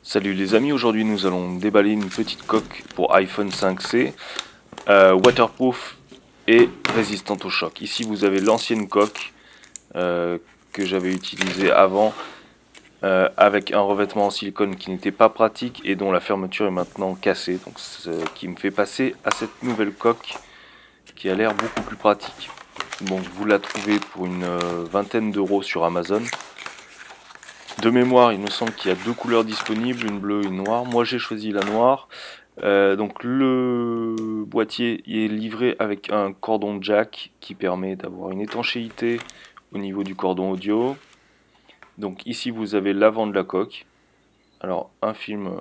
Salut les amis, aujourd'hui nous allons déballer une petite coque pour iPhone 5C, waterproof et résistante au choc. Ici vous avez l'ancienne coque que j'avais utilisée avant avec un revêtement en silicone qui n'était pas pratique et dont la fermeture est maintenant cassée. Donc ce qui me fait passer à cette nouvelle coque qui a l'air beaucoup plus pratique. Donc vous la trouvez pour une vingtaine d'euros sur Amazon. De mémoire, il me semble qu'il y a deux couleurs disponibles, une bleue et une noire. Moi j'ai choisi la noire. Donc le boîtier est livré avec un cordon jack qui permet d'avoir une étanchéité au niveau du cordon audio. Donc ici vous avez l'avant de la coque. Alors un film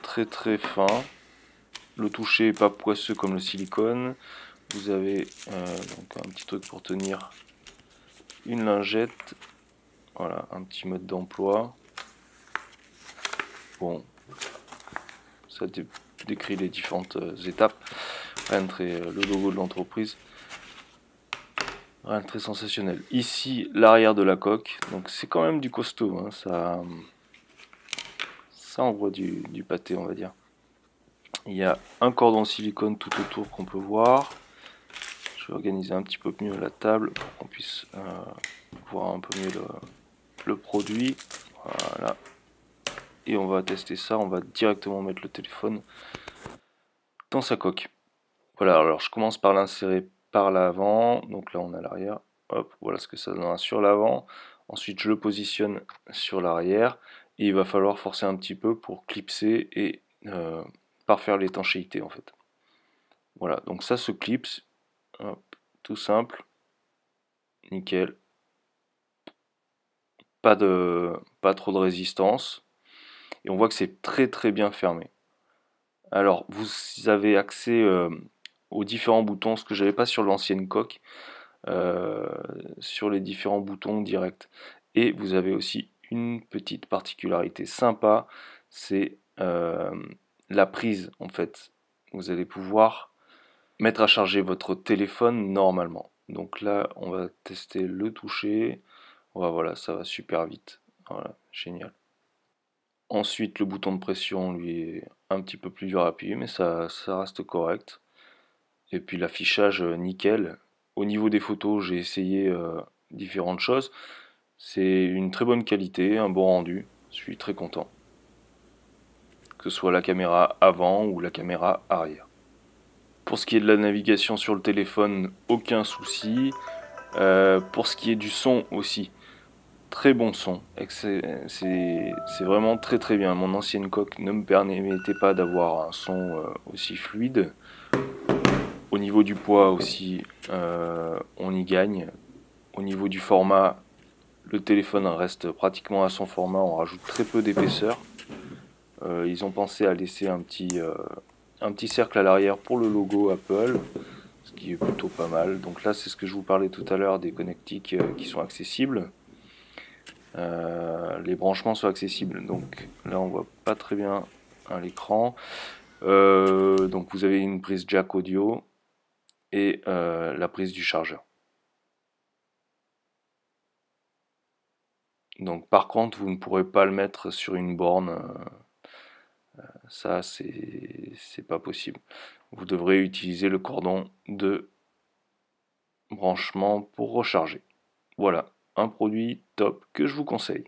très très fin. Le toucher n'est pas poisseux comme le silicone. Vous avez donc un petit truc pour tenir une lingette. Voilà, un petit mode d'emploi. Bon, ça décrit les différentes étapes. Rien de très, le logo de l'entreprise. Rien de très sensationnel. Ici, l'arrière de la coque. Donc c'est quand même du costaud. Hein, ça envoie du pâté, on va dire. Il y a un cordon silicone tout autour qu'on peut voir. Je vais organiser un petit peu mieux la table pour qu'on puisse voir un peu mieux le produit. Voilà. Et on va tester ça. On va directement mettre le téléphone dans sa coque. Voilà, alors je commence par l'insérer par l'avant. Donc là on a l'arrière. Hop, voilà ce que ça donnera sur l'avant. Ensuite je le positionne sur l'arrière. Et il va falloir forcer un petit peu pour clipser et parfaire l'étanchéité en fait. Voilà, donc ça se clipse. Hop, tout simple. Nickel. Pas trop de résistance. Et on voit que c'est très très bien fermé. Alors vous avez accès aux différents boutons, ce que j'avais pas sur l'ancienne coque. Sur les différents boutons directs. Et vous avez aussi une petite particularité sympa, c'est la prise en fait. Vous allez pouvoir mettre à charger votre téléphone normalement. Donc là, on va tester le toucher. Voilà, ça va super vite. Voilà, génial. Ensuite, le bouton de pression, lui, est un petit peu plus dur à appuyer, mais ça reste correct. Et puis l'affichage, nickel. Au niveau des photos, j'ai essayé différentes choses. C'est une très bonne qualité, un bon rendu. Je suis très content. Que ce soit la caméra avant ou la caméra arrière. Pour ce qui est de la navigation sur le téléphone, aucun souci. Pour ce qui est du son aussi, très bon son. C'est vraiment très très bien. Mon ancienne coque ne me permettait pas d'avoir un son aussi fluide. Au niveau du poids aussi, on y gagne. Au niveau du format, le téléphone reste pratiquement à son format, on rajoute très peu d'épaisseur. Ils ont pensé à laisser un petit cercle à l'arrière pour le logo Apple, ce qui est plutôt pas mal. Donc là, c'est ce que je vous parlais tout à l'heure des connectiques qui sont accessibles. Les branchements sont accessibles. Donc là, on voit pas très bien à l'écran. Donc vous avez une prise jack audio et la prise du chargeur. Donc par contre, vous ne pourrez pas le mettre sur une borne. Ça, c'est pas possible. Vous devrez utiliser le cordon de branchement pour recharger. Voilà, un produit top que je vous conseille.